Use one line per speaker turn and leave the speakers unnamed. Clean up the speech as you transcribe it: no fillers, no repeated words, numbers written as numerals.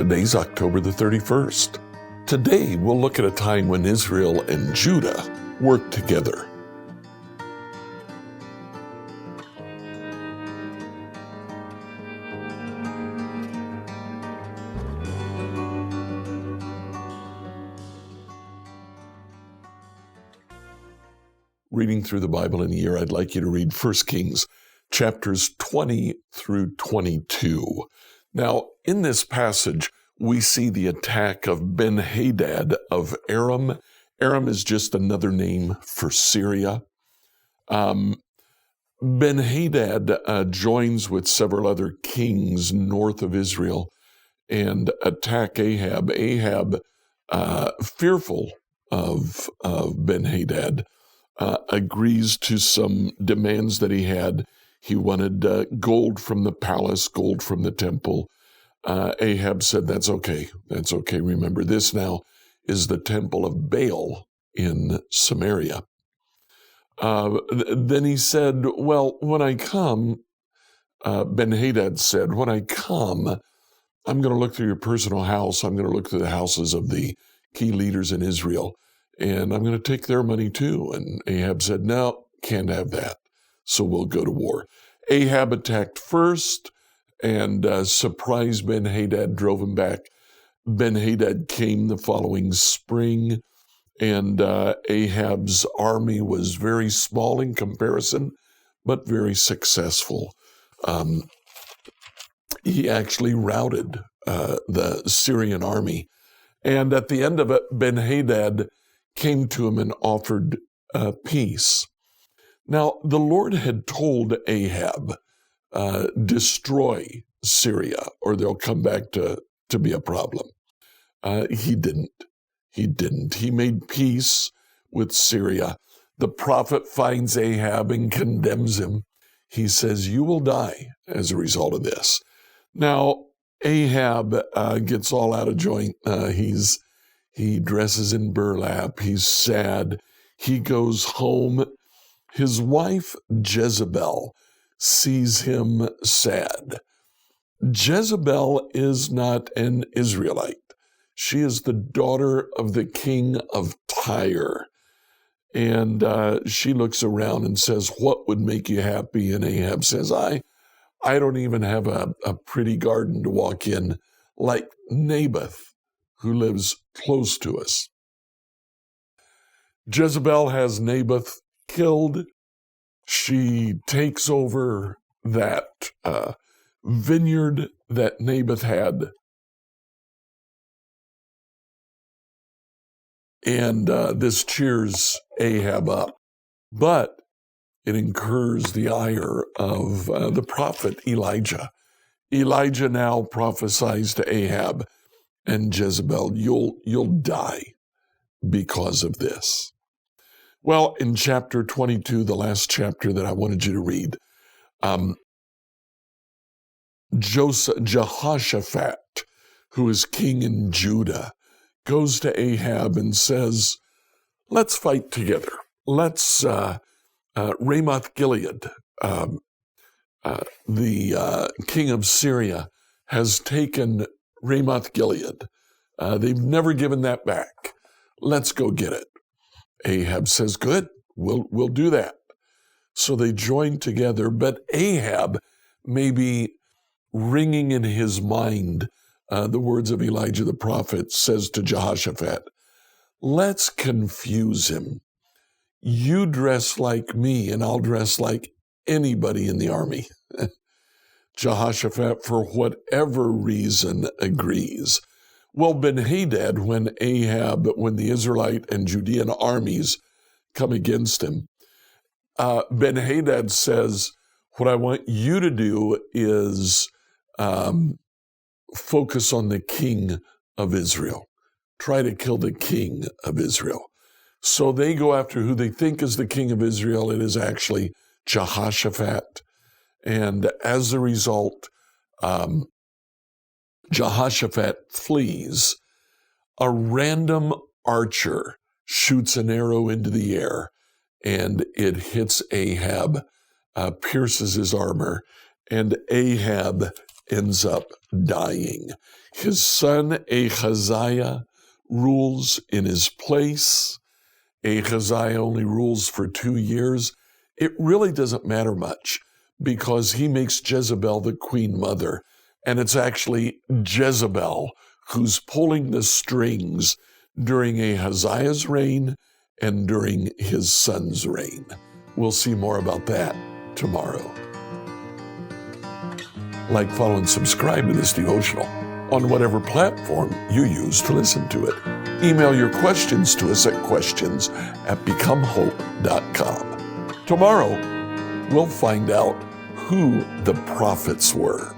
Today's October the 31st. Today we'll look at a time when Israel and Judah worked together. Reading through the Bible in a year, I'd like you to read 1 Kings chapters 20 through 22. Now, in this passage, we see the attack of Ben-Hadad of Aram. Aram is just another name for Syria. Ben-Hadad joins with several other kings north of Israel and attack Ahab. Ahab, fearful of Ben-Hadad, agrees to some demands that he had. He wanted gold from the palace, gold from the temple. Ahab said, that's okay. Remember, this now is the temple of Baal in Samaria. Then he said, well, when I come, Ben-Hadad said, when I come, I'm going to look through your personal house. I'm going to look through the houses of the key leaders in Israel, and I'm going to take their money too. And Ahab said, no, can't have that. So we'll go to war. Ahab attacked first and surprised Ben-Hadad, drove him back. Ben-Hadad came the following spring, and Ahab's army was very small in comparison, but very successful. He actually routed the Syrian army. And at the end of it, Ben-Hadad came to him and offered peace. Now, the Lord had told Ahab, destroy Syria, or they'll come back to be a problem. He didn't. He made peace with Syria. The prophet finds Ahab and condemns him. He says, you will die as a result of this. Now, Ahab gets all out of joint. He dresses in burlap. He's sad. He goes home. His wife, Jezebel, sees him sad. Jezebel is not an Israelite. She is the daughter of the king of Tyre. And she looks around and says, what would make you happy? And Ahab says, I don't even have a pretty garden to walk in like Naboth, who lives close to us. Jezebel has Naboth killed. She takes over that vineyard that Naboth had. And this cheers Ahab up. But it incurs the ire of the prophet Elijah. Elijah now prophesies to Ahab and Jezebel, you'll die because of this. Well, in chapter 22, the last chapter that I wanted you to read, Jehoshaphat, who is king in Judah, goes to Ahab and says, let's fight together. Let's, Ramoth Gilead, the king of Syria, has taken Ramoth Gilead. They've never given that back. Let's go get it. Ahab says, good, we'll do that. So they join together, but Ahab may be ringing in his mind the words of Elijah the prophet, says to Jehoshaphat, let's confuse him. You dress like me and I'll dress like anybody in the army. Jehoshaphat, for whatever reason, agrees. Well, Ben-Hadad, when the Israelite and Judean armies come against him, Ben-Hadad says, what I want you to do is focus on the king of Israel. Try to kill the king of Israel. So they go after who they think is the king of Israel. It is actually Jehoshaphat. And as a result, Jehoshaphat flees. A random archer shoots an arrow into the air, and it hits Ahab, pierces his armor, and Ahab ends up dying. His son Ahaziah rules in his place. Ahaziah only rules for 2 years. It really doesn't matter much because he makes Jezebel the queen mother. And it's actually Jezebel who's pulling the strings during Ahaziah's reign and during his son's reign. We'll see more about that tomorrow. Like, follow, and subscribe to this devotional on whatever platform you use to listen to it. Email your questions to us at questions@becomehope.com. Tomorrow, we'll find out who the prophets were.